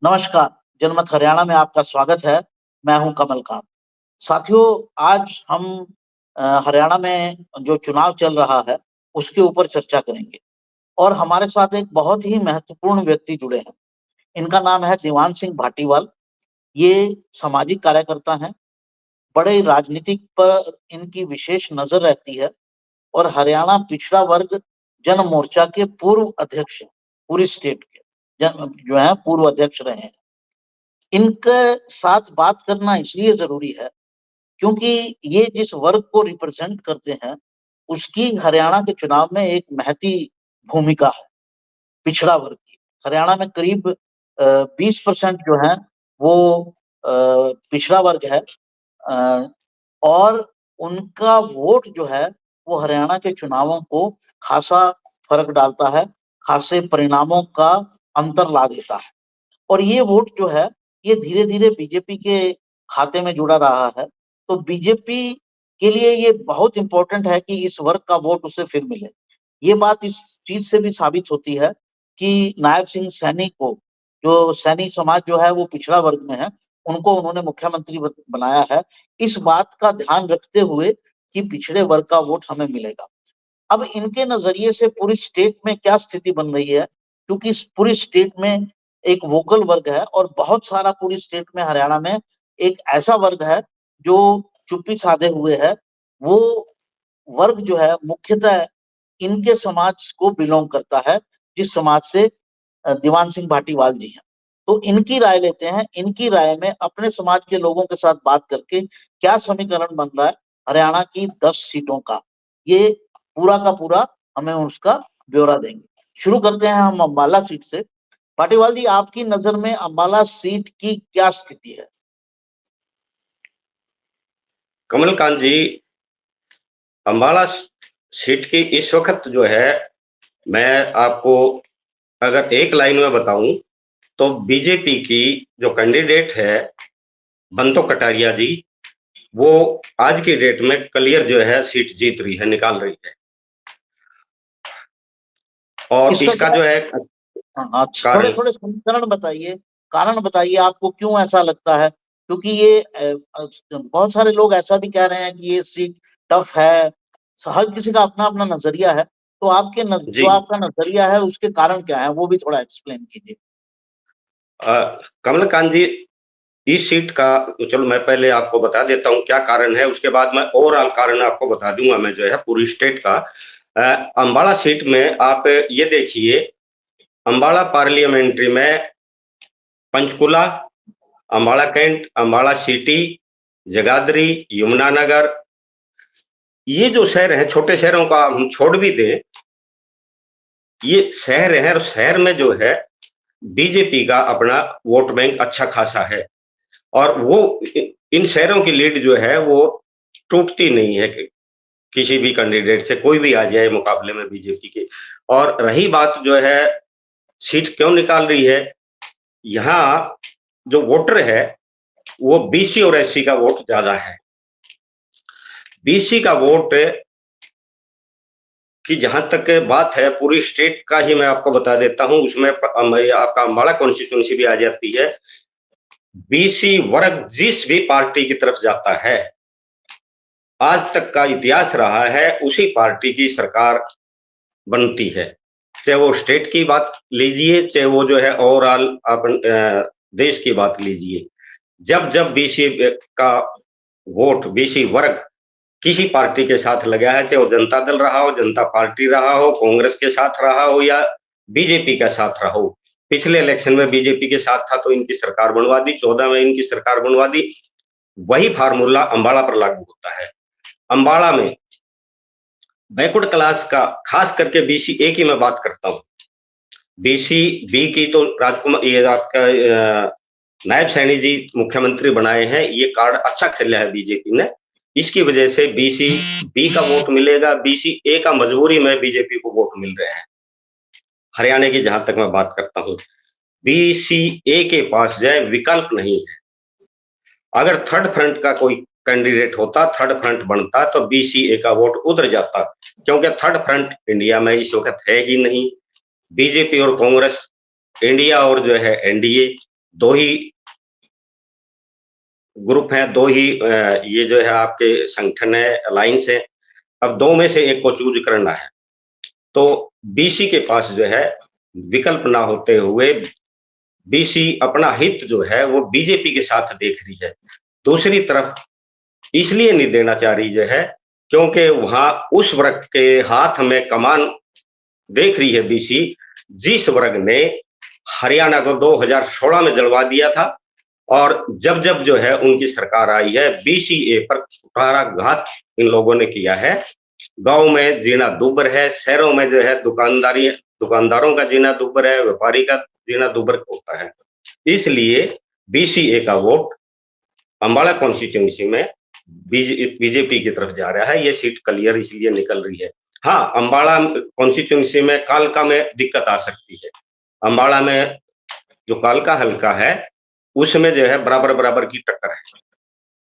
नमस्कार, जनमत हरियाणा में आपका स्वागत है। मैं हूं कमल कांत। साथियों, आज हम हरियाणा में जो चुनाव चल रहा है, उसके ऊपर चर्चा करेंगे और हमारे साथ एक बहुत ही महत्वपूर्ण व्यक्ति जुड़े हैं। इनका नाम है दीवान सिंह भाटीवाल। ये सामाजिक कार्यकर्ता हैं। बड़े राजनीतिक पर इनकी विशेष नज़र रहती है और हरियाणा पिछड़ा वर्ग जन मोर्चा के पूर्व अध्यक्ष हैं, पूरी स्टेट के जो है पूर्व अध्यक्ष रहे हैं। इनके साथ बात करना इसलिए ज़रूरी है क्योंकि ये जिस वर्ग को रिप्रेजेंट करते हैं, उसकी हरियाणा के चुनाव में एक महती भूमिका है, पिछड़ा वर्ग की। हरियाणा में करीब 20% जो है वो पिछड़ा वर्ग है अ, और उनका वोट जो है वो हरियाणा के चुनावों को खासा फ़र्क डालता है, खासे परिणामों का अंतर ला देता है। और ये वोट जो है, ये धीरे-धीरे बीजेपी के खाते में जुड़ा रहा है। तो बीजेपी के लिए ये बहुत इम्पोर्टेंट है कि इस वर्ग का वोट उसे फिर मिले। ये बात इस चीज़ से भी साबित होती है कि नायब सिंह सैनी को, जो सैनी समाज जो है वो पिछड़ा वर्ग में है, उनको उन्होंने मुख्यमंत्री बनाया है, इस बात का ध्यान रखते हुए कि पिछड़े वर्ग का वोट हमें मिलेगा। अब इनके नज़रिए से पूरी स्टेट में क्या स्थिति बन रही है, क्योंकि इस पूरी स्टेट में एक वोकल वर्ग है और बहुत सारा पूरी स्टेट में हरियाणा में एक ऐसा वर्ग है जो चुप्पी साधे हुए है। वो वर्ग जो है मुख्यतः इनके समाज को बिलॉन्ग करता है, जिस समाज से दीवान सिंह भाटीवाल जी हैं। तो इनकी राय लेते हैं, इनकी राय में अपने समाज के लोगों के साथ बात करके क्या समीकरण बन रहा है हरियाणा की 10 सीटों का, ये पूरा का पूरा हमें उसका ब्यौरा देंगे। शुरू करते हैं हम अम्बाला सीट से। पाटीवाल जी, आपकी नजर में अम्बाला सीट की क्या स्थिति है? कमलकांत जी, अम्बाला सीट की इस वक्त जो है, मैं आपको अगर एक लाइन में बताऊं तो बीजेपी की जो कैंडिडेट है बंतो कटारिया जी, वो आज की डेट में क्लियर जो है सीट जीत रही है, निकाल रही है। और इसका जो है हाँ, थोड़े कारण, थोड़े समीकरण बताइए, कारण बताइए, आपको क्यों ऐसा लगता है? क्योंकि ये बहुत सारे लोग ऐसा भी कह रहे हैं कि ये सीट टफ है। हर किसी का अपना अपना नजरिया है। तो जो जी, आपका नजरिया है उसके कारण क्या है, वो भी थोड़ा एक्सप्लेन कीजिए। कमलकांत जी, इस सीट का चलो मैं पहले आपको बता देता हूं क्या कारण है, उसके बाद मैं ओवरऑल कारण आपको बता दूंगा मैं जो है पूरी स्टेट का। अंबाला सीट में आप ये देखिए, अंबाला पार्लियामेंट्री में पंचकुला, अंबाला कैंट, अंबाला सिटी, जगाधरी, यमुनानगर, ये जो शहर हैं, छोटे शहरों का हम छोड़ भी दें, ये शहर है और शहर में जो है बीजेपी का अपना वोट बैंक अच्छा खासा है। और वो इन शहरों की लीड जो है वो टूटती नहीं है कि किसी भी कैंडिडेट से, कोई भी आ जाए मुकाबले में बीजेपी के। और रही बात जो है सीट क्यों निकाल रही है, यहाँ जो वोटर है वो बीसी और एससी का वोट ज्यादा है। बीसी का वोट की जहां तक बात है, पूरी स्टेट का ही मैं आपको बता देता हूं, उसमें आपका अम्बाला कॉन्स्टिट्यूंसी भी आ जाती है। बीसी वर्ग जिस भी पार्टी की तरफ जाता है, आज तक का इतिहास रहा है उसी पार्टी की सरकार बनती है। चाहे वो स्टेट की बात लीजिए, चाहे वो जो है ओवरऑल अपन देश की बात लीजिए। जब जब बीसी का वोट, बीसी वर्ग किसी पार्टी के साथ लगा है, चाहे वो जनता दल रहा हो, जनता पार्टी रहा हो, कांग्रेस के साथ रहा हो या बीजेपी के साथ रहा हो। पिछले इलेक्शन में बीजेपी के साथ था तो इनकी सरकार बनवा दी, 14 में इनकी सरकार बनवा दी। वही फार्मूला अंबाला पर लागू होता है। अंबाला में बैकवर्ड क्लास का, खास करके बीसी ए की मैं बात करता हूँ। बीसी बी की तो राजकुमार, ये आपका नायब सैनी जी मुख्यमंत्री बनाए हैं, ये कार्ड अच्छा खेला है बीजेपी ने। इसकी वजह से बीसी बी का वोट मिलेगा, बीसी ए का मजबूरी में बीजेपी को वोट मिल रहे हैं। हरियाणा की जहां तक मैं बात करता हूं, बीसी ए के पास जो है विकल्प नहीं है। अगर थर्ड फ्रंट का कोई कैंडिडेट होता, थर्ड फ्रंट बनता, तो बीसीए का वोट उधर जाता, क्योंकि थर्ड फ्रंट इंडिया में इस वक्त है ही नहीं। बीजेपी और कांग्रेस, इंडिया और जो है एनडीए, दो ही ग्रुप हैं, दो ही ये जो है आपके संगठन है, अलायंस है। अब दो में से एक को चूज करना है, तो बीसी के पास जो है विकल्प ना होते हुए बीसी अपना हित जो है वो बीजेपी के साथ देख रही है। दूसरी तरफ इसलिए नहीं देना चाह रही जो है क्योंकि वहां उस वर्ग के हाथ में कमान देख रही है बीसी, जिस वर्ग ने हरियाणा को 2016 में जलवा दिया था, और जब जब जो है उनकी सरकार आई है बीसीए पर कुठाराघात इन लोगों ने किया है। गांव में जीना दुभर है, शहरों में जो है दुकानदारों का जीना दुभर है, व्यापारी का जीना दुभर होता है। इसलिए बीसीए का वोट अंबाला कॉन्स्टिट्यूंसी में बीजेपी की तरफ जा रहा है। ये सीट क्लियर इसलिए निकल रही है। हाँ, अंबाला कॉन्स्टिट्यूंसी में कालका में दिक्कत आ सकती है। अंबाला में जो कालका हल्का है उसमें जो है बराबर बराबर की टक्कर है।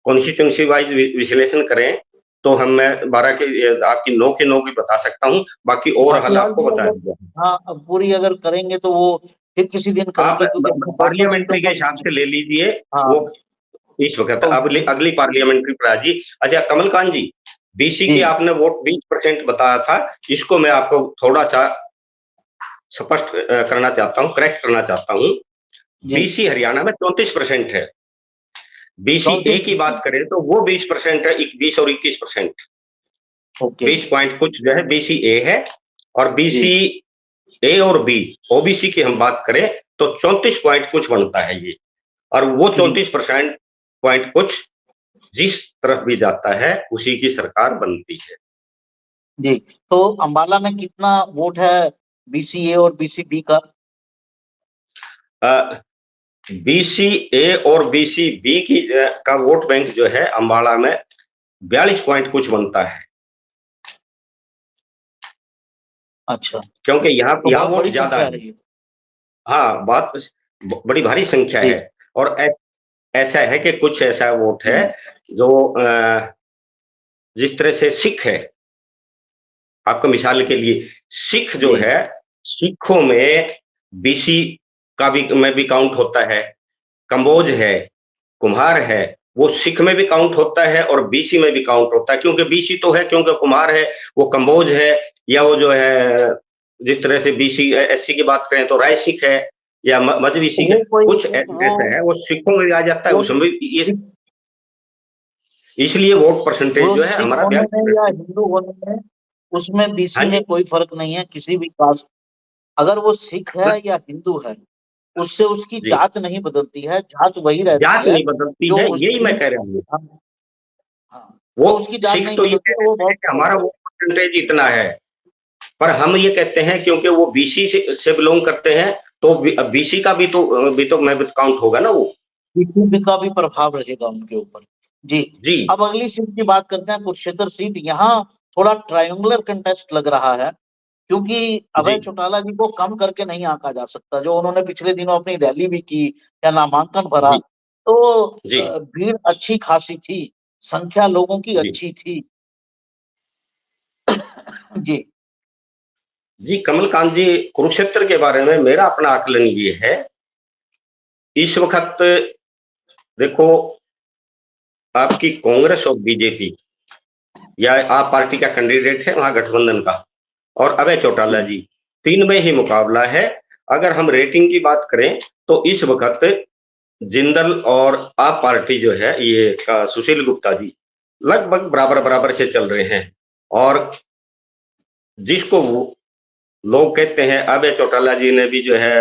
कॉन्स्टिट्यूंसी वाइज विश्लेषण करें तो हम मैं 12 के आपकी 9 के 9 की बता सकता हूँ, बाकी और हल आपको बता दिया। हाँ, अब पूरी अगर करेंगे तो वो फिर किसी दिन करेंगे, क्योंकि पार्लियामेंट्री के हिसाब से ले लीजिए। हाँ, वो इस वक्त अगली पार्लियामेंट्री पर आजी। अच्छा कमलकांत जी, बीसी के आपने वोट 20% बताया था, इसको मैं आपको थोड़ा सा स्पष्ट करना चाहता हूँ, करेक्ट करना चाहता हूँ। बीसी हरियाणा में 34% है। बीसी ए की बात करें तो वो 20% है, 20 और 21%। 20 पॉइंट कुछ जो है बीसी ए है, और बीसी ए और बी ओबीसी की हम बात करें तो 34 पॉइंट कुछ बनता है ये, और वो 34% पॉइंट कुछ जिस तरफ भी जाता है उसी की सरकार बनती है। जी, तो अंबाला में कितना वोट है बीसी ए और बीसी बी का? बीसी ए और बीसी बी की का वोट बैंक जो है अंबाला में 42 पॉइंट कुछ बनता है। अच्छा, क्योंकि यहाँ तो यहाँ वोट ज्यादा है। हाँ, बात बड़ी भारी संख्या है, और ऐसा है कि कुछ ऐसा वोट है जो जिस तरह से सिख है, आपको मिसाल के लिए सिख जो है, सिखों में बीसी का भी में भी काउंट होता है, कंबोज है, कुम्हार है, वो सिख में भी काउंट होता है और बीसी में भी काउंट होता है। क्योंकि बीसी तो है, क्योंकि कुम्हार है, वो कंबोज है, या वो जो है जिस तरह से बीसी एससी की बात करें तो राय सिख है या मजहबी सिख है, कुछ ऐसा है वो सिखों में भी आ जाता है, उसमें भी इसलिए वोट परसेंटेज जो है हमारा या हिंदू होने में उसमें बीसी में कोई फर्क नहीं है। किसी भी कास्ट, अगर वो सिख है या हिंदू है, उससे उसकी जात नहीं बदलती है, जात वही रहती है, जात नहीं बदलती है, यही मैं कह रहा हूँ। वो उसकी जात नहीं तो ये हमारा वो परसेंटेज इतना है, पर हम ये कहते हैं क्योंकि वो बीसी से बिलोंग करते हैं, तो बीसी का भी तो मैं काउंट होगा ना, वो बीसी का भी प्रभाव रहेगा उनके ऊपर। जी, अब अगली सीट की बात करते हैं, कुरुक्षेत्र सीट। यहाँ थोड़ा ट्रायंगुलर कंटेस्ट लग रहा है, क्योंकि अभय चौटाला जी को कम करके नहीं आंका जा सकता। जो उन्होंने पिछले दिनों अपनी रैली भी की या नामांकन भरा, तो भीड़ अच्छी खासी थी, संख्या लोगों की अच्छी थी। जी कमलकांत जी, कुरुक्षेत्र के बारे में मेरा अपना आकलन ये है, इस वक्त देखो आपकी कांग्रेस और बीजेपी या आप पार्टी का कैंडिडेट है वहां गठबंधन का, और अभय चौटाला जी, तीन में ही मुकाबला है। अगर हम रेटिंग की बात करें तो इस वक्त जिंदल और आप पार्टी जो है ये का सुशील गुप्ता जी लगभग बराबर बराबर से चल रहे हैं, और जिसको लोग कहते हैं अभय चौटाला जी ने भी जो है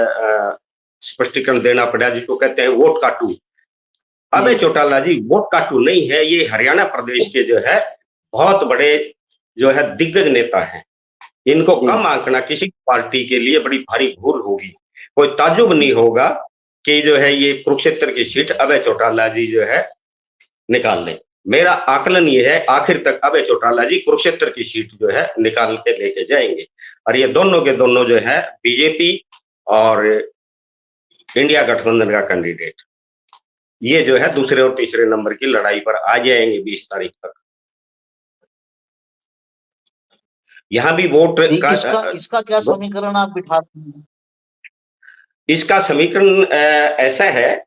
स्पष्टीकरण देना पड़ा, जिसको कहते हैं वोट काटू। अभय चौटाला जी वोट काटू नहीं है, ये हरियाणा प्रदेश के जो है बहुत बड़े जो है दिग्गज नेता हैं। इनको कम आंकना किसी पार्टी के लिए बड़ी भारी भूल होगी। कोई ताजुब नहीं होगा कि जो है ये कुरुक्षेत्र की सीट अभय चौटाला जी जो है निकाल लें। मेरा आकलन ये है आखिर तक अभय चौटाला जी कुरुक्षेत्र की सीट जो है निकाल के लेके जाएंगे, और ये दोनों के दोनों जो है बीजेपी और इंडिया गठबंधन का कैंडिडेट, ये जो है दूसरे और तीसरे नंबर की लड़ाई पर आ जाएंगे 20 तारीख तक। यहाँ भी वोट इसका क्या समीकरण आप बिठाते हैं? इसका समीकरण ऐसा है,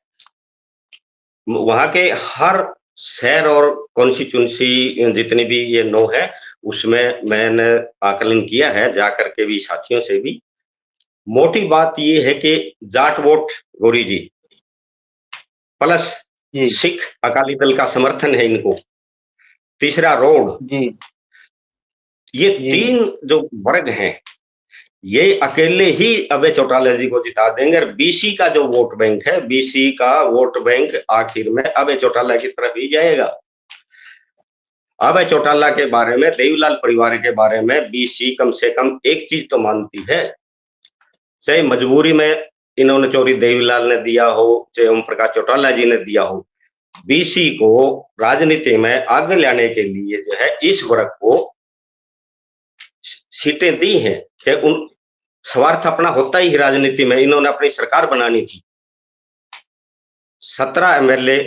वहां के हर शहर और कॉन्स्टिट्यूंसी जितनी भी ये 9 है, उसमें मैंने आकलन किया है जाकर के भी, साथियों से भी। मोटी बात ये है कि जाट वोट, गौरी जी, प्लस जी सिख अकाली दल का समर्थन है इनको, तीसरा रोड, जी ये जी 3 जो वर्ग हैं, ये अकेले ही अभय चौटाला जी को जिता देंगे। और बीसी का जो वोट बैंक है, बीसी का वोट बैंक आखिर में अभय चौटाला की तरफ ही जाएगा। अभय चौटाला के बारे में, देवीलाल परिवार के बारे में बीसी कम से कम एक चीज तो मानती है, चाहे मजबूरी में इन्होंने चोरी देवीलाल ने दिया हो, चाहे ओम प्रकाश चौटाला जी ने दिया हो, बीसी को राजनीति में आगे लाने के लिए जो है इस वर्ग को सीटें दी हैं। चाहे उन स्वार्थ अपना होता ही राजनीति में, इन्होंने अपनी सरकार बनानी थी। 17 एमएलए,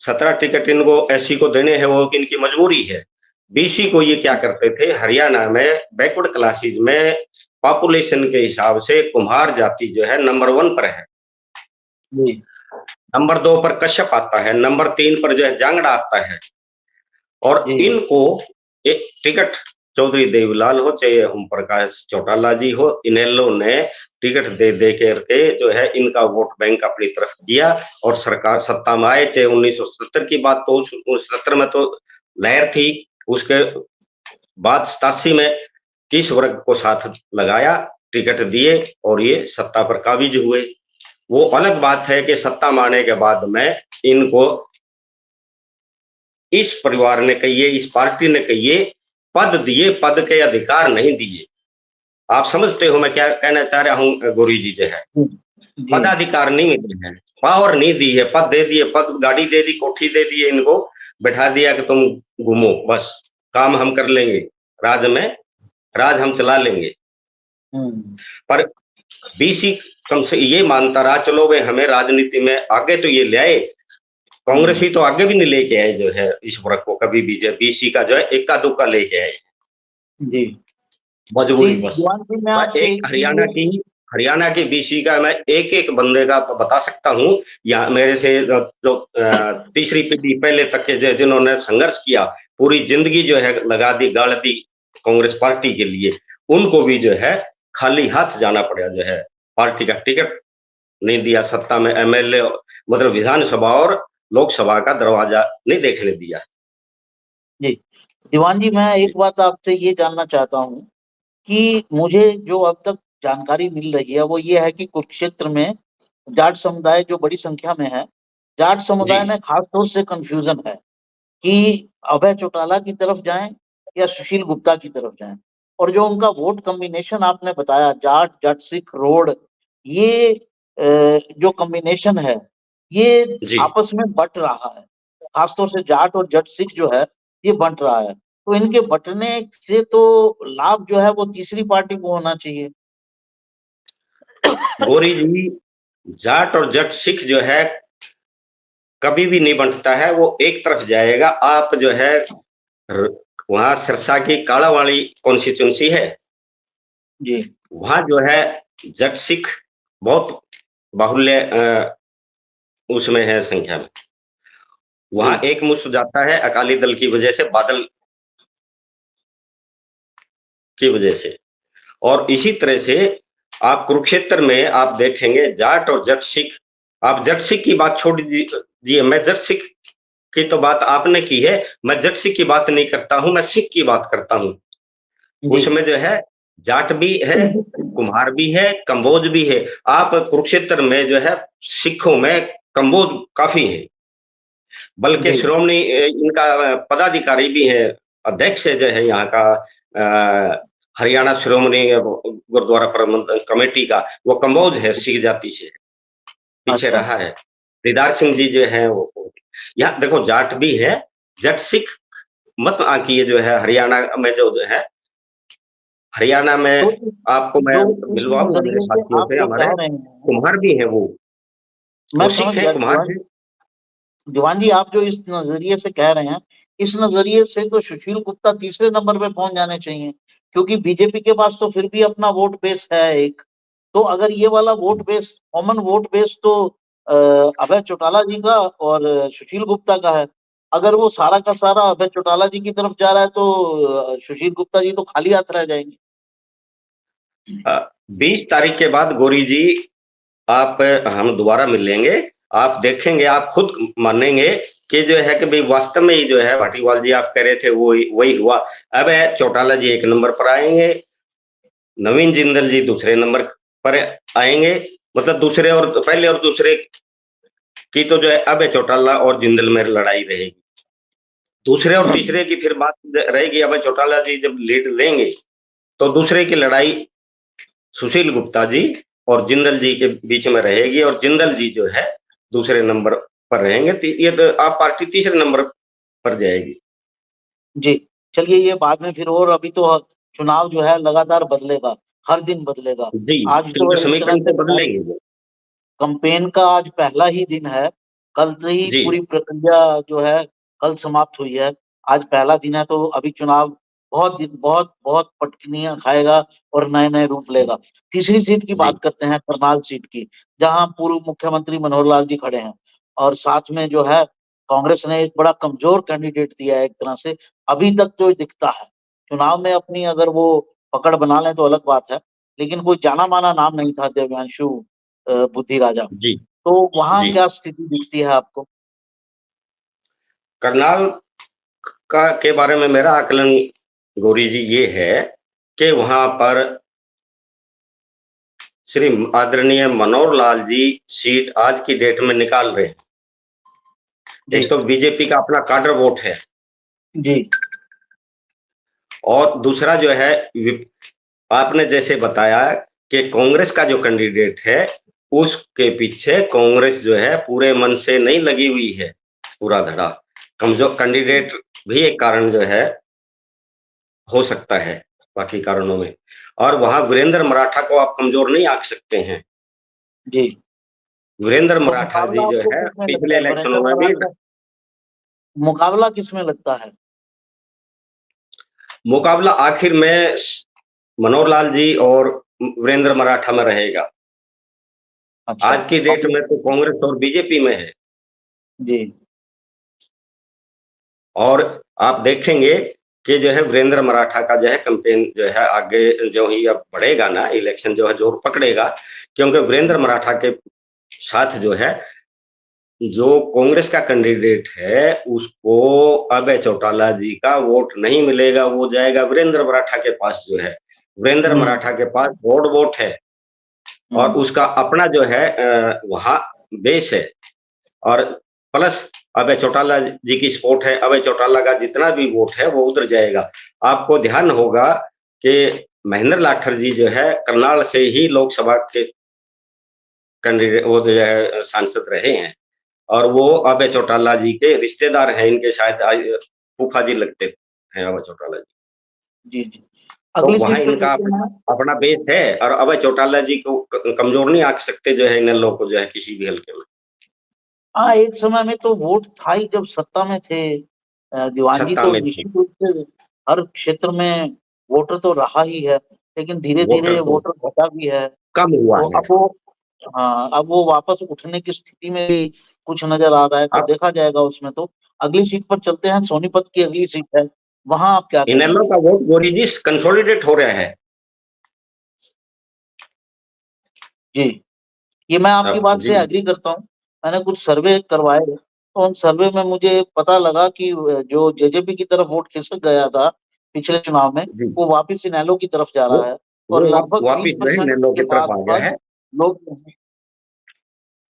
17 टिकट इनको एससी को देने हैं, वो इनकी मजबूरी है। बीसी को ये क्या करते थे, हरियाणा में बैकवर्ड क्लासेज में पॉपुलेशन के हिसाब से कुम्हार जाति जो है नंबर 1 पर है, जी नंबर 2 पर कश्यप आता है, नंबर 3 पर जो है जांगड़ा आता है। और जी इनको एक टिकट, चौधरी देवीलाल हो चाहे ओम प्रकाश चौटाला जी हो, इनेलो ने टिकट दे दे करके जो है इनका वोट बैंक अपनी तरफ किया और सरकार सत्ता में आए। चाहे 1970 की बात, तो 70 में तो लहर थी, उसके बाद 87 में किस वर्ग को साथ लगाया, टिकट दिए और ये सत्ता पर काबिज हुए। वो अलग बात है कि सत्ता में आने के बाद में इनको इस परिवार ने कहिए, इस पार्टी ने कहिए, पद दिए, पद के अधिकार नहीं दिए। आप समझते हो मैं क्या कहना चाह रहा हूं गौरी जी? जो है जी पदाधिकार नहीं मिले हैं, पावर नहीं दी है, पद दे दिए, पद गाड़ी दे दी, कोठी दे दी, इनको बैठा दिया कि तुम घूमो, बस काम हम कर लेंगे, राज में राज हम चला लेंगे। पर बीसी कम से ये मानता रहा, चलो भाई हमें राजनीति में आगे तो ये ले आए, कांग्रेस ही तो आगे भी नहीं लेके आए जो है इस वर्ग को कभी भी, जो बीसी का जो है इक्का दुक्का लेके आए, जी मजबूरी जी बस। दीवान जी, मैं आपसे एक एक हरियाणा की बीसी का मैं एक एक बंदे का तो बता सकता हूँ, या मेरे से जो तीसरी पीढ़ी पहले तक के जो जिन्होंने संघर्ष किया, पूरी जिंदगी जो है लगा दी, गाड़ दी कांग्रेस पार्टी के लिए, उनको भी जो है खाली हाथ जाना पड़ा, जो है पार्टी का टिकट नहीं दिया, सत्ता में एमएलए मतलब विधानसभा और लोकसभा का दरवाजा नहीं देखने दिया। जी दीवान जी, मैं एक बात आपसे ये जानना चाहता हूँ कि मुझे जो अब तक जानकारी मिल रही है वो ये है कि कुरुक्षेत्र में जाट समुदाय जो बड़ी संख्या में है, जाट समुदाय में खास तौर से कंफ्यूजन है कि अभय चौटाला की तरफ जाएं या सुशील गुप्ता की तरफ जाएं। और जो उनका वोट कॉम्बिनेशन आपने बताया, जाट जट सिख रोड, ये जो कॉम्बिनेशन है ये जी आपस में बट रहा है, खासतौर से जाट और जट सिख जो है ये बंट रहा है। तो इनके बंटने से तो लाभ जो है वो तीसरी पार्टी को होना चाहिए। गौरी जी, जाट और जट सिख जो है कभी भी नहीं बंटता है, वो एक तरफ जाएगा। आप जो है वहां सिरसा की काला वाली कॉन्स्टिट्यूंसी है, जी वहां जो है जट सिख बहुत बाहुल्य उसमें है संख्या में, वहां जी एक मुश्त जाता है अकाली दल की वजह से, बादल की वजह से। और इसी तरह से आप कुरुक्षेत्र में आप देखेंगे जाट और जट सिख, आप जट सिख की बात छोड़ दीजिए, मैं जट सिख की तो बात आपने की है, मैं जट सिख की बात नहीं करता हूं, मैं सिख की बात करता हूं। जी उसमें जो है जाट भी है, कुम्हार भी है, कंबोज भी है। आप कुरुक्षेत्र में जो है सिखों में कंबोज काफी है, बल्कि जी श्रोमणी इनका पदाधिकारी भी है, अध्यक्ष है जो है यहाँ का हरियाणा श्रोमणी गुरुद्वारा प्रबंधन कमेटी का, वो कंबोज है, सिख जाति से पीछे अच्छा रहा है। दीदार सिंह जी जो है वो, यहाँ देखो जाट भी है, जट सिख मत आंकिए जो है हरियाणा में जो है, हरियाणा में तो आपको मैं जो इस मिलवाऊंगा मेरे नजरिए से साथियों आप से, जो हमारे कह रहे हैं, कुम्हार भी है मैं वो समझ सिख है, गया कुम्हार है। दीवान जी, आप जो इस नजरिए से कह रहे हैं, इस नजरिए से तो सुशील गुप्ता तीसरे नंबर पे पहुंच जाने चाहिए, क्योंकि बीजेपी के पास तो फिर भी अपना वोट बेस है एक। तो अगर ये वाला vote base, common vote base तो अभय चौटाला जी का और सुशील गुप्ता का है। अगर वो सारा का सारा अभय चौटाला जी की तरफ जा रहा है तो सुशील गुप्ता जी तो खाली हाथ रह जाएंगे। 20 तारीख के बाद गौरी जी आप हम दोबारा मिलेंगे, आप देखेंगे, आप खुद मानेंगे कि जो है कि भाई वास्तव में ही जो है भाटीवाल जी आप कह रहे थे वो वही हुआ। अब चौटाला जी 1 नंबर पर आएंगे, नवीन जिंदल जी दूसरे नंबर पर आएंगे, मतलब दूसरे और पहले और दूसरे की तो जो है अब चौटाला और जिंदल में लड़ाई रहेगी। दूसरे और तीसरे की फिर बात रहेगी, अब चौटाला जी जब लीड लेंगे तो दूसरे की लड़ाई सुशील गुप्ता जी और जिंदल जी के बीच में रहेगी, और जिंदल जी जो है दूसरे नंबर पर रहेंगे। ये तो आप पार्टी तीसरे नंबर पर जाएगी। जी, चलिए ये बाद में फिर, और अभी तो चुनाव जो है लगातार बदलेगा, हर दिन बदलेगा। जी, आज तो एक तरह समीकरण से तो बदलेंगे वो। कैंपेन का आज पहला ही दिन है, कल से ही जी, पूरी प्रक्रिया जो है कल समाप्त हुई है। आज पहला दिन है, तो अभी चुनाव बहुत दिन, बहुत बहुत पटकनियां खाएगा और नए नए रूप लेगा। तीसरी सीट की जी, बात करते हैं, करनाल सीट की, जहां पूर्व मुख्यमंत्री मनोहर लाल जी खड़े हैं, और साथ में जो है कांग्रेस ने एक बड़ा कमजोर कैंडिडेट दिया है एक तरह से अभी तक जो दिखता है। चुनाव में अपनी अगर वो पकड़ बना लें तो अलग बात है, लेकिन कोई जाना माना नाम नहीं था दिव्यांशु बुद्धि राजा। जी, तो वहां जी। क्या स्थिति दिखती है आपको? करनाल का के बारे में मेरा आकलन गौरी जी ये है कि वहां पर श्री आदरणीय मनोहर लाल जी सीट आज की डेट में निकाल रहे हैं। जी एक तो बीजेपी का अपना काडर वोट है, जी और दूसरा जो है आपने जैसे बताया कि कांग्रेस का जो कैंडिडेट है उसके पीछे कांग्रेस जो है पूरे मन से नहीं लगी हुई है, पूरा धड़ा कमजोर कैंडिडेट भी एक कारण जो है हो सकता है बाकी कारणों में। और वहां वीरेंद्र मराठा को आप कमजोर नहीं आंक सकते हैं। जी। वीरेंद्र तो मराठा जी मुकाबला जो आपको है किसमें लगता पिछले है, इलेक्शनों वीरेंद्र में भी मराठा? मुकाबला किसमें लगता है? मुकाबला आखिर में मनोहर लाल जी और वीरेंद्र मराठा में रहेगा। अच्छा। आज की डेट कांग्रेस? में तो कांग्रेस और बीजेपी में है। जी और आप देखेंगे कि जो है वीरेंद्र मराठा का जो है कैंपेन जो है आगे जो ही अब बढ़ेगा ना, इलेक्शन जो है जोर पकड़ेगा, क्योंकि वीरेंद्र मराठा के साथ जो है जो कांग्रेस का कैंडिडेट है उसको अभय चौटाला जी का वोट नहीं मिलेगा, वो जाएगा वीरेंद्र मराठा के पास। जो है वीरेंद्र हम्म मराठा के पास ब्रॉड वोट है और हम्म उसका अपना जो है वहां बेस है, और प्लस अभय चौटाला जी की सपोर्ट है। अभय चौटाला का जितना भी वोट है वो उधर जाएगा। आपको ध्यान होगा कि महेंद्र लाठर जी जो है करनाल से ही लोकसभा के कैंडिडेट वो जो है सांसद रहे हैं, और वो अभय चौटाला जी के रिश्तेदार हैं, इनके शायद फूफा जी लगते हैं अभय चौटाला जी। जी जी। तो अगली वहां सीट पे इनका चलते अपना हैं। अपना बेस है, और अभय चौटाला जी को कमजोर नहीं आंक सकते जो है इन लोगों को जो है किसी भी हल्के में। हाँ, एक समय में तो वोट था ही जब सत्ता में थे। दीवान जी सत्ता तो में थे, निश्चित रूप से हर क्षेत्र में वोटर तो रहा ही है, लेकिन धीरे धीरे वोटर तो वोटर घटा भी है। कम हुआ तो है। अब वो, हाँ, अब वो वापस उठने की स्थिति में भी कुछ नजर आ रहा है, तो अब देखा जाएगा उसमें। तो अगली सीट पर चलते हैं, सोनीपत की अगली सीट है, वहां आप क्या इनेलो कहेंगे? का वोट गोरी जी कंसोलिडेट हो रहा है। जी, ये मैं आपकी अब बात जी, से एग्री करता हूँ। मैंने कुछ सर्वे करवाए, तो उन सर्वे में मुझे पता लगा कि जो जेजेपी की तरफ वोट खिसक गया था पिछले चुनाव में, जी, वो वापस इनेलो की तरफ जा वो रहा है, और लगभग वापिस जो है 20% इनेलो के की तरफ आ गया पास है। लोग,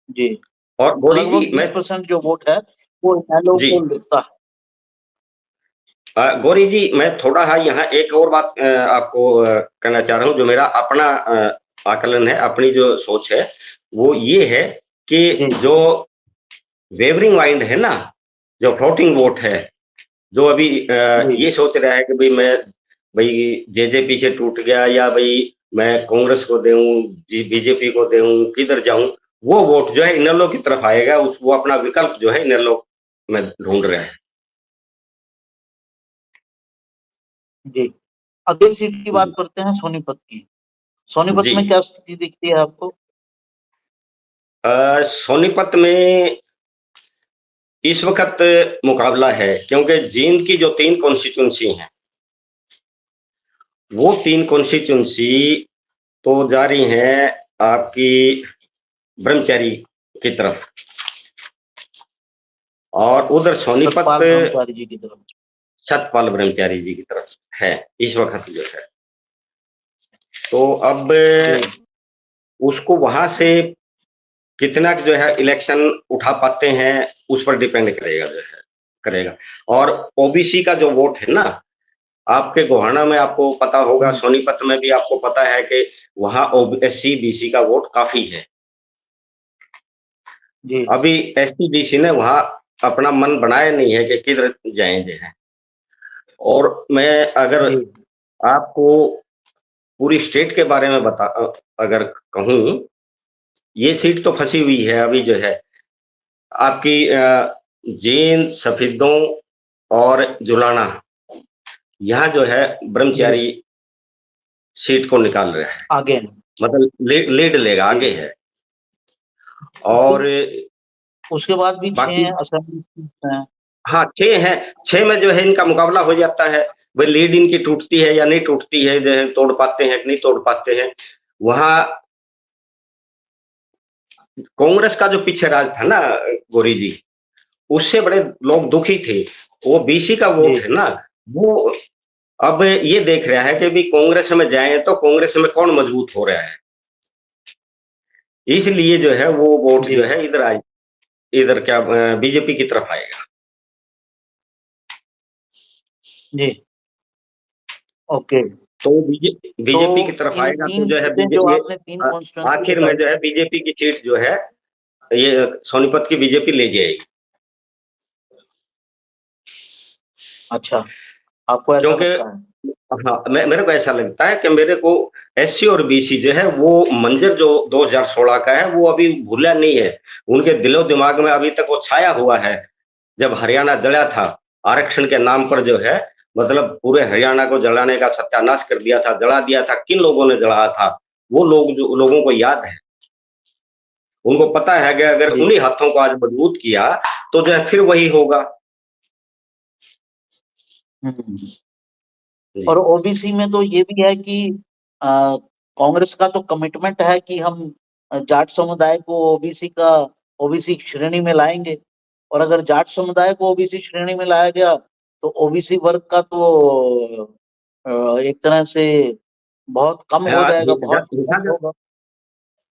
जी, और गोरी जी लगभग मैं 20% जो वोट है वो इनेलो जी को लगता है। गौरी जी मैं थोड़ा हाँ यहाँ एक और बात आपको कहना चाह रहा हूँ, जो मेरा अपना आकलन है, अपनी जो सोच है वो ये है कि जी जो वेवरिंग माइंड है ना, जो फ्लोटिंग वोट है, जो अभी जी ये सोच रहा है कि भाई मैं भाई जेजेपी से टूट गया, या भाई मैं कांग्रेस को दूं, बीजेपी को दूं, किधर जाऊं, वो वोट जो है इनेलो की तरफ आएगा। उस वो अपना विकल्प जो है इनेलो में ढूंढ रहे हैं। जी। अगली सीट की बात जी, करते हैं, सोनीपत की। सोनीपत जी। में क्या स्थिति दिखती है आपको? सोनीपत में इस वक़्त मुकाबला है, क्योंकि जींद की जो 3 कॉन्स्टिट्यूएंसी हैं, वो 3 कॉन्स्टिट्यूएंसी तो जा रही हैं आपकी ब्रह्मचारी की तरफ, और उधर सोनीपत सतपाल ब्रह्मचारी जी की तरफ। सतपाल ब्रह्मचारी जी की तरफ है इस वक़्त जो है। तो अब जी, उसको वहाँ से कितना जो है इलेक्शन उठा पाते हैं, उस पर डिपेंड करेगा जो है करेगा। और ओबीसी का जो वोट है ना, आपके गोहाना में आपको पता होगा, हुँ, सोनीपत में भी आपको पता है कि वहाँ एससी बीसी का वोट काफ़ी है। जी, अभी एससी बीसी ने वहाँ अपना मन बनाया नहीं है कि किधर जाएँ जो है। और मैं अगर जी, आपको पूरी स्टेट के बारे में अगर कहूँ, ये सीट तो फँसी हुई है अभी जो है। आपकी जींद, सफेदों और जुलाना, यहाँ जो है जी, ब्रह्मचारी सीट को निकाल रहा है, आगे हैं। मतलब लीड लेगा, जी, आगे है। उसके और उसके बाद भी बाकी 6 असेंबली सीट्स हैं। हाँ, 6 हैं, 6 में जो है इनका मुकाबला हो जाता है। भई लीड इनकी टूटती है या नहीं टूटती है, जो है तोड़ पाते हैं कि नहीं तोड़ पाते हैं। वहाँ कांग्रेस का जो पीछे राज था ना गौरी जी, उससे बड़े लोग दुखी थे। वो बीसी का जी, वोट है ना, वो अब ये देख रहा है कि भई कांग्रेस में जाएँ तो कांग्रेस में कौन मजबूत हो रहा है। इसलिए जो है वो वोट जी, जो है इधर क्या बीजेपी की तरफ आएगा। जी, ओके। तो तो बीजेपी की तरफ इन आएगा, तो 3 जो है सीटें जो ये आपने 3 अ, कॉन्स्टिट्यूएंसी आखिर में बताई। जो है बीजेपी की सीट जो है, ये सोनीपत की बीजेपी ले जाएगी। अच्छा, आपको ऐसा क्योंकि लगता है? हाँ, मेरे को ऐसा लगता है कि मेरे को एससी और बीसी जो है वो मंजर जो 2016 का है वो अभी भूला नहीं है। उनके दिलो-दिमाग में अभी तक वो छाया हुआ है। जब हरियाणा जला था, आरक्षण के नाम पर जो है, मतलब पूरे हरियाणा को जलाने का सत्यानाश कर दिया था, जला दिया था। किन लोगों ने जलाया था? वो लोगों को याद है। उनको पता है कि अगर जी, उन्हीं हाथों को आज मजबूत किया, तो जो है फिर वही होगा। हुँ। और जी, ओबीसी में तो ये भी है कि अ, कांग्रेस का तो कमिटमेंट है कि हम जाट समुदाय को ओबीसी श्रेणी में लाएँगे, और अगर जाट समुदाय को ओबीसी श्रेणी में लाया गया, तो ओबीसी वर्ग का तो एक तरह से बहुत कम हो हाँ, जाएगा, बहुत यहाँ कम जो होगा।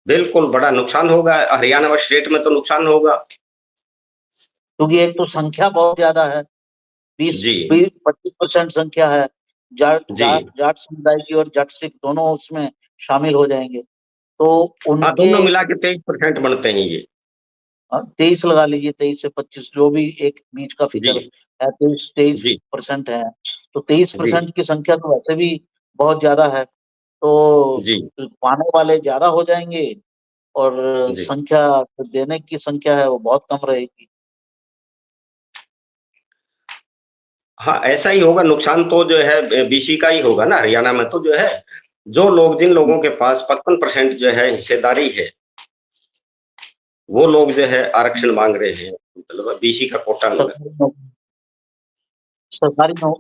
बिल्कुल बड़ा नुकसान होगा, हरियाणा व स्टेट में तो नुकसान होगा। क्योंकि एक तो संख्या बहुत ज़्यादा है, 20 जी, 25% संख्या है। जी। जाट समुदाय की और जाट सिख दोनों उसमें शामिल हो जाएँगे। तो हाँ, उनके दोनों मिला के 23% बनते हैं ये। 23 लगा लीजिए, 23 से 25 जो भी एक बीच का जी, फिगर है, 23 जी, 23% है। तो जी, 23% की संख्या तो वैसे भी बहुत ज़्यादा है। तो जी, पाने वाले ज़्यादा हो जाएँगे और जी। संख्या देने की संख्या है वो बहुत कम रहेगी। हाँ, ऐसा ही होगा, नुकसान तो जो है बीसी का ही होगा ना हरियाणा में, तो जो है, जिन हुँ, लोगों के पास 55% जो है हिस्सेदारी है, वो लोग जो है हुँ। आरक्षण माँग रहे हैं, मतलब बीसी का कोटा में। सरकारी नौकरी सरकारी नौ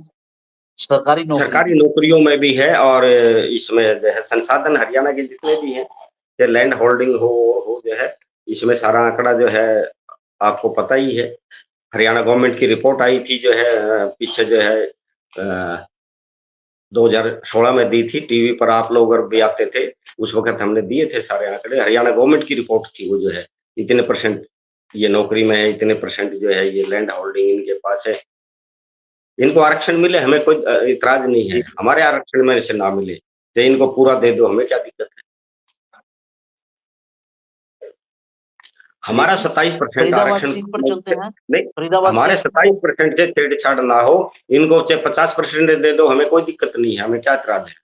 सरकारी नौकरी सरकारी में। नौकरियों में भी है, और इसमें जो है संसाधन हरियाणा के जितने भी हैं, चाहे लैंड होल्डिंग हो जो है, इसमें सारा आंकड़ा जो है आपको पता ही है। हरियाणा गवर्नमेंट की रिपोर्ट आई थी जो है पीछे जो है 2016 में दी थी, टीवी पर आप लोग अगर भी आते थे, उस वक़्त हमने दिए थे सारे आंकड़े। हरियाणा गवर्नमेंट की रिपोर्ट थी वो जो है, इतने परसेंट ये नौकरी में है, इतने परसेंट जो है ये लैंड होल्डिंग इनके पास है। इनको आरक्षण मिले, हमें कोई इतराज़ नहीं है, जी, हमारे आरक्षण में से ना मिले, चाहे इनको पूरा दे दो, हमें क्या दिक्कत है? जी। हमारा 27% फरीदाबाद आरक्षण सीट पर चलते हैं। नहीं, फरीदाबाद हमारे सीट पर तो 27% से छेड़छाड़ ना हो, इनको चाहे 50% दे दो, हमें कोई दिक्कत नहीं है, हमें क्या इतराज़ है?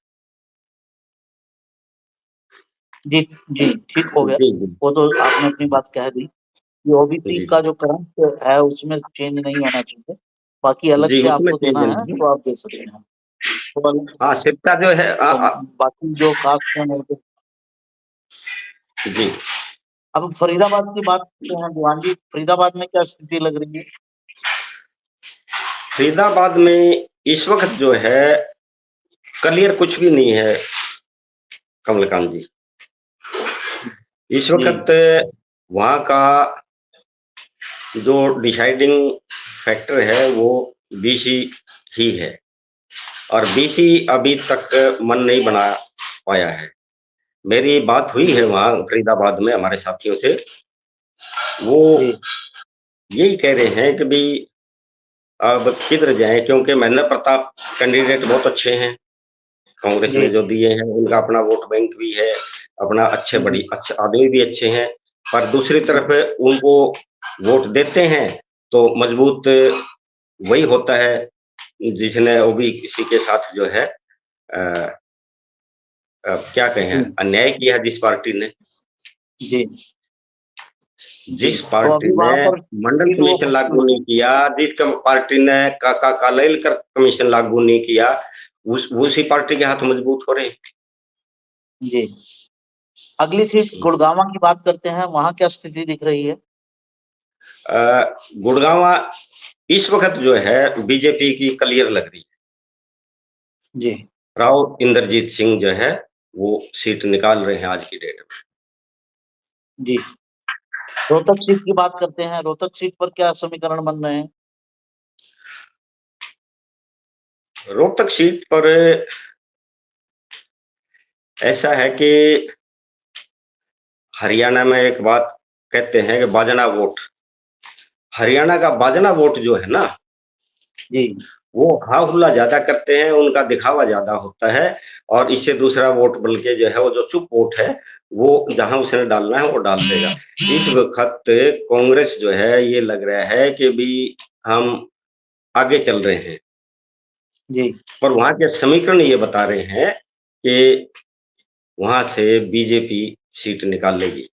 जी, जी, ठीक हो गया। जी, जी। वो तो आपने अपनी बात कह दी कि ओबीसी जी, का जो करंट है उसमें चेंज नहीं होना चाहिए। बाकी अलग जी, से उसमें आपको चेंज देना है नहीं है। तो आप दे सकते हैं। हाँ, शिक्षा जो है बाकी जो कास्ट हैं उनको। जी। अब फरीदाबाद की बात करते हैं दीवान जी, फरीदाबाद में क्या स्थिति लग रही है? फरीदाबाद में इस वक्त जो है क्लियर कुछ भी नहीं है कमलकांत जी। इस वक्त वहां का जो डिसाइडिंग फैक्टर है वो बीसी ही है और बीसी अभी तक मन नहीं बना पाया है। मेरी बात हुई है वहां फरीदाबाद में हमारे साथियों से, वो यही कह रहे हैं कि भाई अब किधर जाएं, क्योंकि महेंद्र प्रताप कैंडिडेट बहुत अच्छे हैं, कांग्रेस ने जो दिए हैं, उनका अपना वोट बैंक भी है, अपना अच्छे आदमी भी अच्छे हैं, पर दूसरी तरफ उनको वोट देते हैं तो मजबूत वही होता है जिसने वो भी किसी के साथ जो है क्या कहें अन्याय किया जिस पार्टी ने, जिस पार्टी ने मंडल कमीशन लागू नहीं किया, जिस पार्टी ने कालेल कमीशन लागू नहीं किया, उसी पार्टी के हाथ मजबूत हो रहे हैं। जी। अगली सीट गुड़गांव की बात करते हैं, वहां क्या स्थिति दिख रही है? गुड़गांव इस वक्त जो है बीजेपी की क्लियर लग रही है जी। राव इंद्रजीत सिंह जो है वो सीट निकाल रहे हैं आज की डेट में। जी। रोहतक सीट की बात करते हैं, रोहतक सीट पर क्या समीकरण बन रहे हैं? रोहतक सीट पर ऐसा है कि हरियाणा में एक बात कहते हैं कि बाजना वोट, हरियाणा का बाजना वोट जो है ना जी, वो हा हुल्ला ज्यादा करते हैं, उनका दिखावा ज्यादा होता है और इससे दूसरा वोट बल्कि जो है वो जो चुप वोट है वो जहां उसने डालना है वो डाल देगा। इस वक्त कांग्रेस जो है ये लग रहा है कि भी हम आगे चल रहे हैं जी। पर वहां के समीकरण ये बता रहे हैं कि वहां से बीजेपी सीट निकाल लेगी,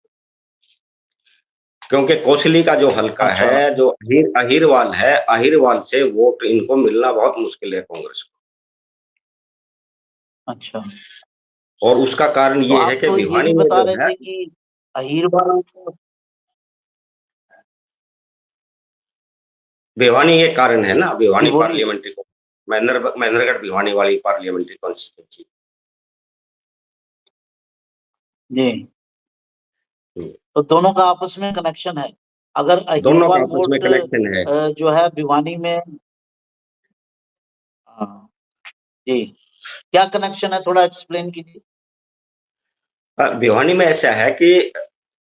क्योंकि कौशली का जो हल्का है, जो अहिरवाल है, अहिरवाल से वोट इनको मिलना बहुत मुश्किल है कांग्रेस को। अच्छा। और उसका कारण ये है कि तो भिवानी ये में बता जो रहे है थे कि अहिरवाल भिवानी ये कारण है ना, भिवानी बोलिए। पार्लियामेंट्री को महेंद्रगढ़ भिवानी वाली पार्लियामेंट्री कॉन्स्टिट्यूंसी। जी। तो दोनों का आपस में कनेक्शन है। अगर दोनों का अहिरवाल आपस वोट में कनेक्शन है। जो है भिवानी में, जी, क्या कनेक्शन है थोड़ा एक्सप्लेन कीजिए। भिवानी में ऐसा है कि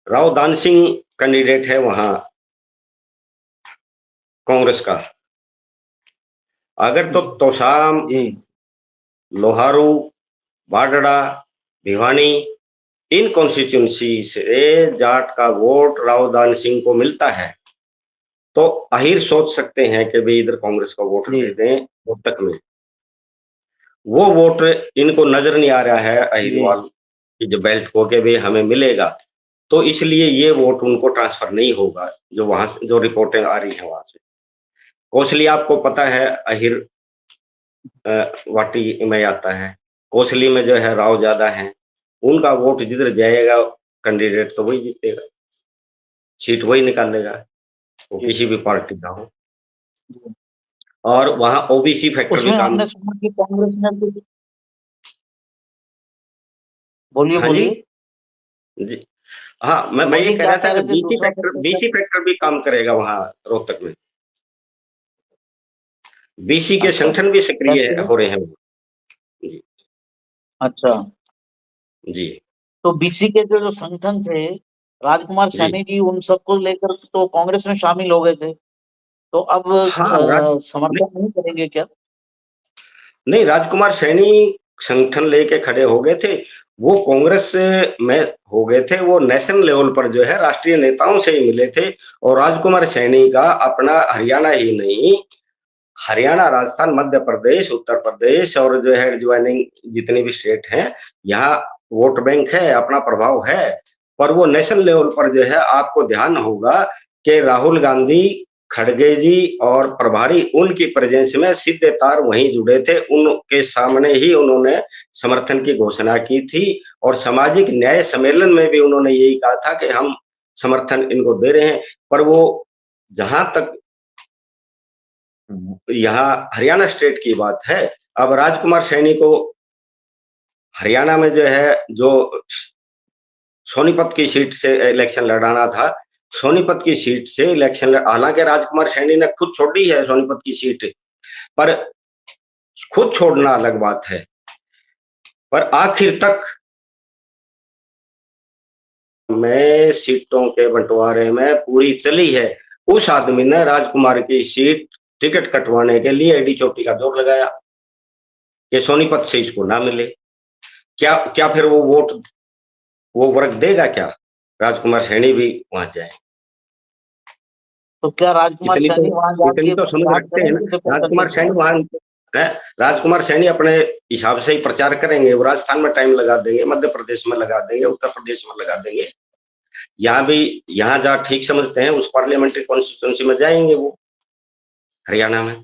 राव दान सिंह कैंडिडेट है वहां कांग्रेस का, अगर तो तोशाम, लोहारू, बाडड़ा, भिवानी इन कॉन्स्टिट्यूंसी से जाट का वोट राव दान सिंह को मिलता है तो अहिर सोच सकते हैं कि भाई इधर कांग्रेस का वोट दे दें रोहतक में। वो वोट इनको नजर नहीं आ रहा है अहिरवाल की जो बेल्ट को के भी हमें मिलेगा, तो इसलिए ये वोट उनको ट्रांसफर नहीं होगा जो वहां से जो रिपोर्टें आ रही है वहां से। कोसली आपको पता है अहिर वाटी में आता है, कोसली में जो है राव ज्यादा है, उनका वोट जिधर जाएगा कैंडिडेट तो वही जीतेगा, सीट वही निकालेगा, वो किसी भी पार्टी का हो। और वहां ओबीसी फैक्टर भी काम, हमने सुना कि कांग्रेस ने कुछ, बोलिए हाँ बोलिए जी, हाँ मैं ये कह रहा था कि बीसी फैक्टर भी काम करेगा वहां रोहतक में, बीसी के संगठन भी सक्रिय हो रहे हैं जी। अच्छा जी। तो बीसी के जो संगठन थे, राजकुमार सैनी जी उन सबको लेकर तो कांग्रेस में शामिल हो गए थे, तो अब समर्थन नहीं करेंगे क्या? नहीं, राजकुमार सैनी संगठन लेके खड़े हो गए थे, वो कांग्रेस में हो गए थे, वो नेशनल लेवल पर जो है राष्ट्रीय नेताओं से ही मिले थे और राजकुमार सैनी का अपना हरियाणा ही नहीं, हरियाणा, राजस्थान, मध्य प्रदेश, उत्तर प्रदेश और जो है ज्वाइनिंग जितने भी स्टेट हैं, यहाँ वोट बैंक है, अपना प्रभाव है, पर वो नेशनल लेवल पर जो है आपको ध्यान होगा कि राहुल गांधी खड़गे जी और प्रभारी उनकी प्रेजेंस में सीधे तार वहीं जुड़े थे, उनके सामने ही उन्होंने समर्थन की घोषणा की थी और सामाजिक न्याय सम्मेलन में भी उन्होंने यही कहा था कि हम समर्थन इनको दे रहे हैं। पर वो जहां तक यहाँ हरियाणा स्टेट की बात है, अब राजकुमार सैनी को हरियाणा में जो है जो सोनीपत की सीट से इलेक्शन लड़ाना था, सोनीपत की सीट से इलेक्शन हालांकि राजकुमार सैनी ने खुद छोड़ी है सोनीपत की सीट, पर खुद छोड़ना अलग बात है, पर आखिर तक में सीटों के बंटवारे में पूरी चली है। उस आदमी ने राजकुमार की सीट टिकट कटवाने के लिए एडी चोटी का जोर लगाया कि सोनीपत से इसको ना मिले। क्या क्या फिर वो वोट वो वर्ग देगा क्या? राजकुमार सैनी भी वहां जाए। तो क्या राजकुमार सैनी वहां इतनी जाके तो समझ प्रचार रखते हैं ना। करेंगे डिफेंड करने राजकुमार के सैनी लिए? वहां है, राजकुमार सैनी अपने हिसाब से ही प्रचार करेंगे। वो राजस्थान में टाइम लगा देंगे, मध्य प्रदेश में लगा देंगे, उत्तर प्रदेश में लगा देंगे। यहाँ भी यहाँ जहाँ ठीक समझते हैं उस पार्लियामेंट्री कॉन्स्टिट्यूंसी में जाएंगे वो हरियाणा में।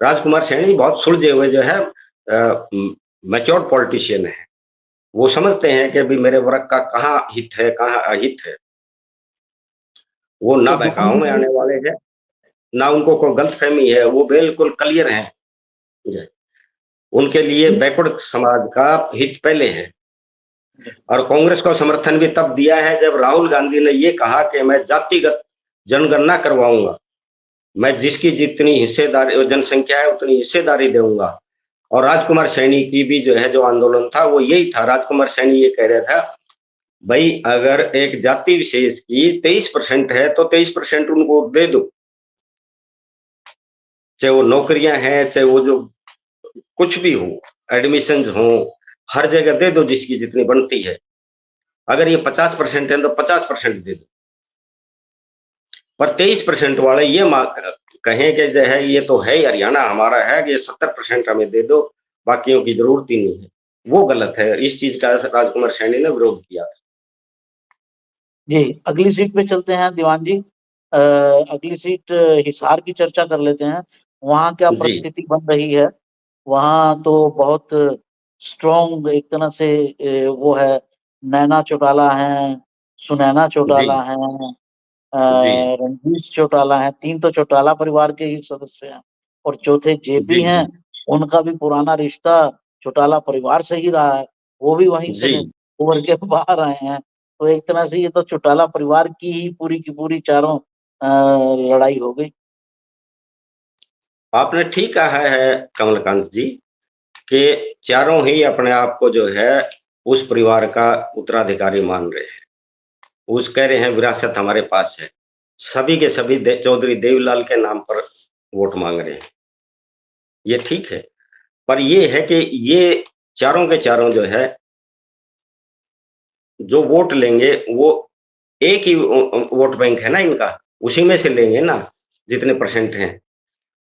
राजकुमार सैनी बहुत सुलझे हुए जो है मैच्योर पॉलिटिशियन है। वो समझते हैं कि अभी मेरे वर्ग का कहाँ हित है, कहाँ अहित है। वो ना तो बहकाओं दुकान में जी, आने वाले हैं, ना उनको कोई गलतफहमी है। वो बिल्कुल क्लियर है, उनके लिए बैकवर्ड समाज का हित पहले है। और कांग्रेस को समर्थन भी तब दिया है जब राहुल गांधी ने ये कहा कि मैं जातिगत जनगणना करवाऊंगा, मैं जिसकी जितनी हिस्सेदारी जनसंख्या है उतनी हिस्सेदारी दूंगा। और राजकुमार सैनी की भी जो है जो आंदोलन था वो यही था। राजकुमार सैनी ये कह रहा था, भाई अगर एक जाति विशेष की 23% है तो 23% उनको दे दो, चाहे वो नौकरियां हैं, चाहे वो जो कुछ भी हो, एडमिशन हो, हर जगह दे दो जिसकी जितनी बनती है। अगर ये 50% है तो 50% दे दो। पर 23% वाले ये कहें कि जो है ये तो है ही हरियाणा हमारा है, कि ये 70% हमें दे दो, बाकियों की जरूरत ही नहीं है, वो गलत है। इस चीज का राजकुमार सैनी ने विरोध किया था। जी अगली सीट पे चलते हैं दीवान जी। अगली सीट हिसार की चर्चा कर लेते हैं। वहां क्या जी परिस्थिति बन रही है? वहां तो बहुत स्ट्रॉन्ग एक तरह से वो है, नैना चौटाला है, सुनैना जी चौटाला है, जी रणजीत चौटाला है। तीन तो चौटाला परिवार के ही सदस्य हैं और चौथे जेपी जी हैं। जी उनका भी पुराना रिश्ता चौटाला परिवार से ही रहा है, वो भी वहीं जी से उभर के बाहर आए हैं। तो एक तरह से ये तो चौटाला परिवार की ही पूरी की पूरी चारों लड़ाई हो गई। आपने ठीक कहा है कमलकांत जी, कि चारों ही अपने आप को जो है उस परिवार का उत्तराधिकारी मान रहे हैं। उस कह रहे हैं विरासत हमारे पास है। सभी के सभी चौधरी देवीलाल के नाम पर वोट मांग रहे हैं, ये ठीक है। पर ये है कि ये चारों के चारों जो है जो वोट लेंगे वो एक ही वोट बैंक है ना इनका, उसी में से लेंगे ना जितने परसेंट हैं।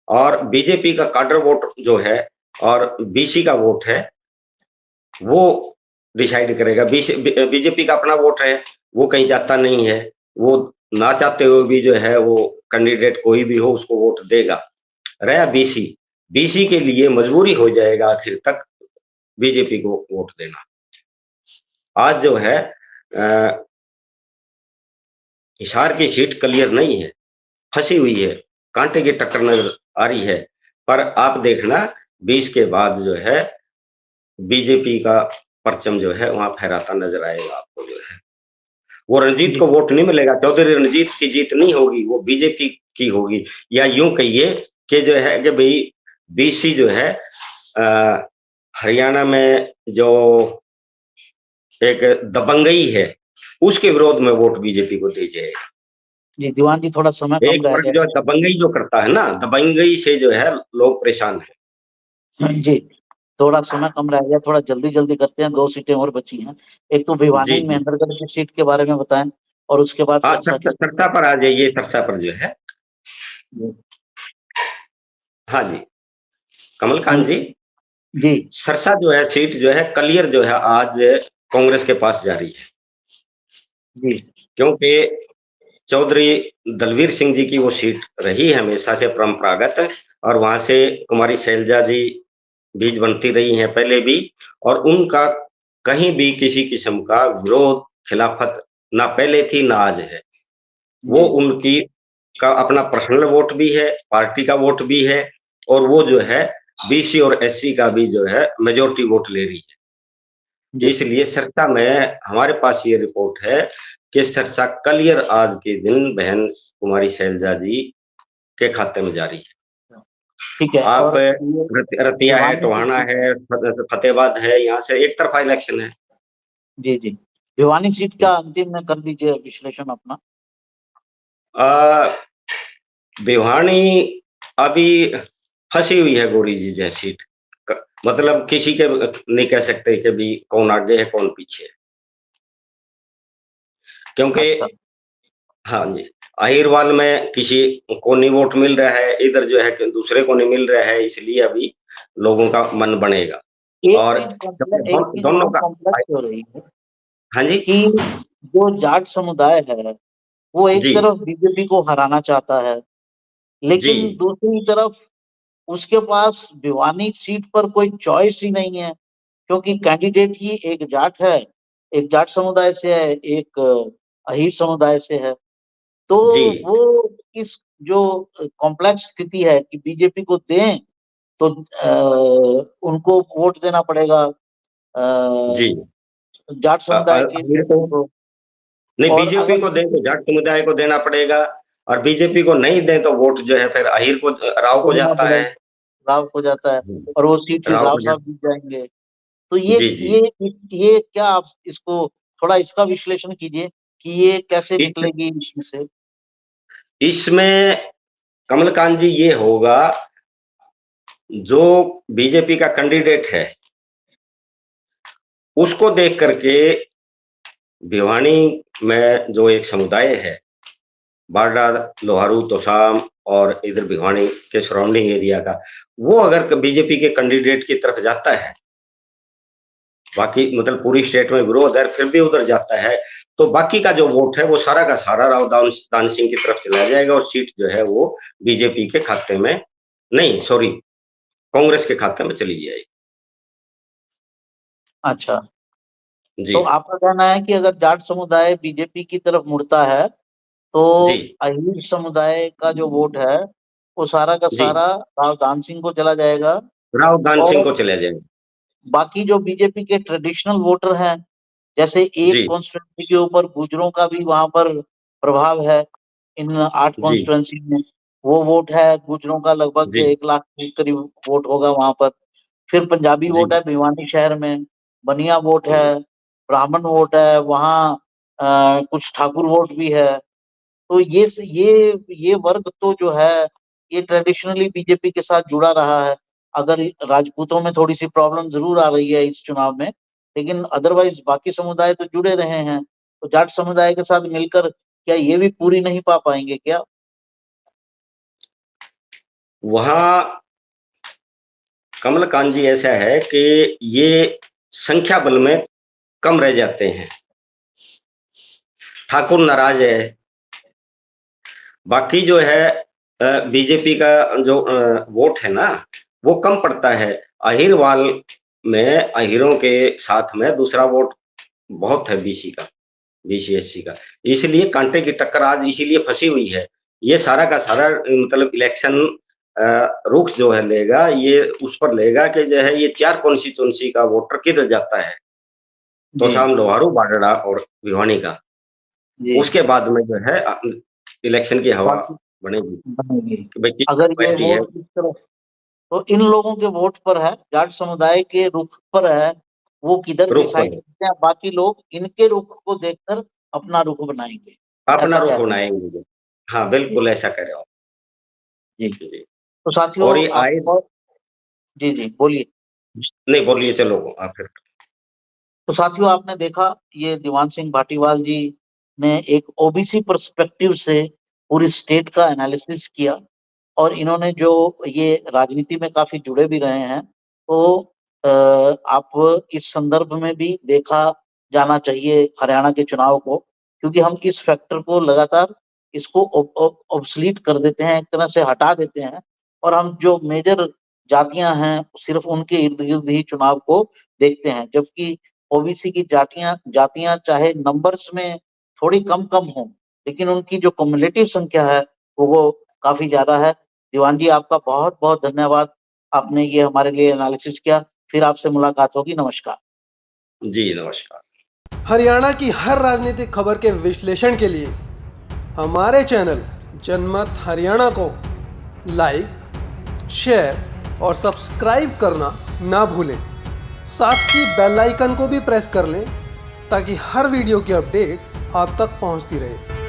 और बीजेपी का काडर वोट जो है और बीसी का वोट है वो डिसाइड करेगा। बीजेपी का अपना वोट है, वो कहीं जाता नहीं है, वो ना चाहते हुए भी जो है वो कैंडिडेट कोई भी हो उसको वोट देगा। रहा बीसी, बीसी के लिए मजबूरी हो जाएगा आखिर तक बीजेपी को वोट देना। आज जो है हिसार की सीट क्लियर नहीं है, फंसी हुई है, कांटे की टक्कर नजर आ रही है। पर आप देखना 20 के बाद जो है बीजेपी का परचम जो है वहां फहराता नजर आएगा आपको जो है। वो रणजीत जी को वोट नहीं मिलेगा, चौधरी रणजीत की जीत नहीं होगी, वो बीजेपी की होगी। या यूं कहिए कि जो है कि भाई बीसी जो है हरियाणा में जो एक दबंगई है उसके विरोध में वोट बीजेपी को दी जाएगा। जी दीवान जी, थोड़ा समय कम एक रह वर्ग गया जो दबंगई जो करता है ना, दबंगई से जो है लोग परेशान है। है। जी थोड़ा समय कम रह गया, थोड़ा जल्दी जल्दी करते हैं, दो सीटें और बची हैं। एक तो जी भिवानी जी महेंद्रगढ़ की सीट के बारे में बताएं और उसके बाद हाँ, सरसा की सीट सत्ता पर आ जाइए। सत्ता पर जो है, जी हाँ जी कमलकांत बोलिए। जी, जी सरसा जो है सीट जो है क्लियर जो है आज कांग्रेस के पास जा रही है। जी क्योंकि चौधरी दलवीर सिंह जी की वो सीट रही है हमेशा से परंपरागत, और वहां से कुमारी शैलजा जी बीज बनती रही हैं पहले भी, और उनका कहीं भी किसी किस्म का विरोध खिलाफत ना पहले थी ना आज है। वो जी उनकी का अपना पर्सनल वोट भी है, पार्टी का वोट भी है, और वो जो है बीसी और एससी का भी जो है मेजॉरिटी वोट ले रही है। जी इसलिए सिरसा में हमारे पास ये रिपोर्ट है कि सिरसा क्लियर आज के दिन बहन कुमारी शैलजा जी के खाते में जारी है। ठीक है। आप और ये रतिया है, भिवानी टोहाना सीट, है, फतेहाबाद है, यहाँ से एक तरफा इलेक्शन है। जी जी, भिवानी सीट का अंतिम में कर दीजिए विश्लेषण अपना। अ, भिवानी अभी फंसी हुई है गोरी जी जैसी सीट। मतलब किसी के नहीं कह सकते कि भी कौन आगे है कौन पीछे है, क्योंकि अच्छा हाँ जी, अहिरवाल में किसी को नहीं वोट मिल रहा है, इधर जो है कि दूसरे को नहीं मिल रहा है, इसलिए अभी लोगों का मन बनेगा। और एक चीज दोनों और का कॉम्प्लेक्स हो रही है हाँ जी, कि जो जाट समुदाय है वो एक जी, तरफ बीजेपी को हराना चाहता है, जी, लेकिन दूसरी तरफ उसके पास भिवानी सीट पर कोई चॉइस ही नहीं है, क्योंकि कैंडिडेट ही एक जाट है, एक जाट समुदाय से है, एक अहीर समुदाय से है। तो जी, वो इस जो कॉम्प्लेक्स स्थिति है कि बीजेपी को दें तो उनको वोट देना पड़ेगा जी। जाट समुदाय के अहिर को व्यक्ति को। नहीं, और बीजेपी अगर को दें तो जाट समुदाय को देना पड़ेगा, और बीजेपी को नहीं दें तो वोट जो है फिर अहिर को, राव को को देना जाता है। पड़ेगा, राव को जाता है, और वो सीट फिर राव राव को साहब जाता जीत जाएंगे। तो जी, जी। ये क्या आप इसको थोड़ा इसका विश्लेषण कीजिए कि ये कैसे इस निकलेगी इसमें से। इसमें कमलकांत जी ये होगा, जो बीजेपी का कैंडिडेट है, उसको देख करके भिवानी में जो एक समुदाय है, बारडा, लोहारू, तोशाम और इधर भिवानी के सराउंडिंग एरिया का, वो अगर बीजेपी के कैंडिडेट की तरफ जाता है, बाकी मतलब पूरी स्टेट में विरोध है फिर भी उधर जाता है, तो बाकी का जो वोट है वो सारा का सारा राव दान सिंह की तरफ चला जाएगा, और सीट जो है वो बीजेपी के खाते में, नहीं सॉरी, कांग्रेस के खाते में चली जाएगी। अच्छा, जी, तो आपका कहना है कि अगर जाट समुदाय बीजेपी की तरफ मुड़ता है तो जी, अहीर समुदाय का जो वोट है वो सारा का जी, सारा राव दान सिंह को चला जाएगा, राव दान सिंह और को चला जाएगा। बाकी जो बीजेपी के ट्रेडिशनल वोटर हैं, जैसे एक जी, कॉन्स्टिट्यूंसी के ऊपर गुर्जरों का भी वहां पर प्रभाव है, इन 8 जी, कॉन्स्टिट्यूंसी में वो वोट है गुर्जरों का, लगभग जी, 1 लाख के करीब वोट होगा वहां पर। फिर पंजाबी जी, वोट है भिवानी शहर में, बनिया वोट है, हम्म। ब्राह्मण वोट है वहाँ, कुछ ठाकुर वोट भी है। तो ये वर्ग तो जो है ये ट्रेडिशनली बीजेपी के साथ जुड़ा रहा है। अगर राजपूतों में थोड़ी सी प्रॉब्लम जरूर आ रही है इस चुनाव में, लेकिन अदरवाइज बाकी समुदाय तो जुड़े रहे हैं। तो जाट समुदाय के साथ मिलकर क्या ये भी पूरी नहीं पा पाएंगे क्या? वहां कमलकांत जी ऐसा है कि ये संख्या बल में कम रह जाते हैं, ठाकुर नाराज है, बाकी जो है बीजेपी का जो वोट है ना, वो कम पड़ता है। अहिरवाल में अहिरों के साथ में दूसरा वोट बहुत है बीसी का, बीसी एससी का, इसलिए कांटे की टक्कर आज इसीलिए फंसी हुई है। ये सारा का सारा मतलब इलेक्शन रुख जो है लेगा, ये उस पर लेगा कि जो है ये 4 कॉन्स्टिट्यूंसी का वोटर किधर जाता है, जी तोशाम, लोहारू, बाडड़ा और भिवानी का। जी। उसके बाद में जो है इलेक्शन की हवा बाकी बनेगी बनेगी। कि भाई किसकी अगर ये पार्टी है। वोट इस तरफ, तो इन लोगों के वोट पर है, जाट समुदाय के रुख पर है, वो किधर रुख डिसाइड पर करते हैं, बाकी लोग इनके रुख को देखकर अपना रुख बनाएंगे, अपना ऐसा रुख कह रहे हैं। बनाएंगे जो। हाँ, जी बिल्कुल ऐसा कह रहे हो आप। जी। जी। तो साथियों और ये आप आए जी जी बोलिए। नहीं, बोलिए, चलो आप फिर। तो साथियों आपने देखा ये दीवान सिंह भाटीवाल जी ने एक ओबीसी पर्सपेक्टिव से पूरी स्टेट का एनालिसिस किया, और इन्होंने जो ये राजनीति में काफी जुड़े भी रहे हैं, तो आप इस संदर्भ में भी देखा जाना चाहिए हरियाणा के चुनाव को, क्योंकि हम इस फैक्टर को लगातार इसको ऑब्सलीट कर देते हैं, एक तरह से हटा देते हैं, और हम जो मेजर जातियां हैं सिर्फ उनके इर्द गिर्द ही चुनाव को देखते हैं, जबकि ओबीसी की जातियां चाहे नंबर्स में थोड़ी कम कम हो, लेकिन उनकी जो कम्युलेटिव संख्या है वो काफी ज्यादा है। दीवान जी, आपका बहुत बहुत धन्यवाद, आपने ये हमारे लिए एनालिसिस किया। फिर आपसे मुलाकात होगी। नमस्कार जी। नमस्कार। हरियाणा की हर राजनीतिक खबर के विश्लेषण के लिए हमारे चैनल जनमत हरियाणा को लाइक, शेयर और सब्सक्राइब करना ना भूलें। साथ ही बेल आइकन को भी प्रेस कर लें ताकि हर वीडियो की अपडेट आप तक पहुंचती रहे।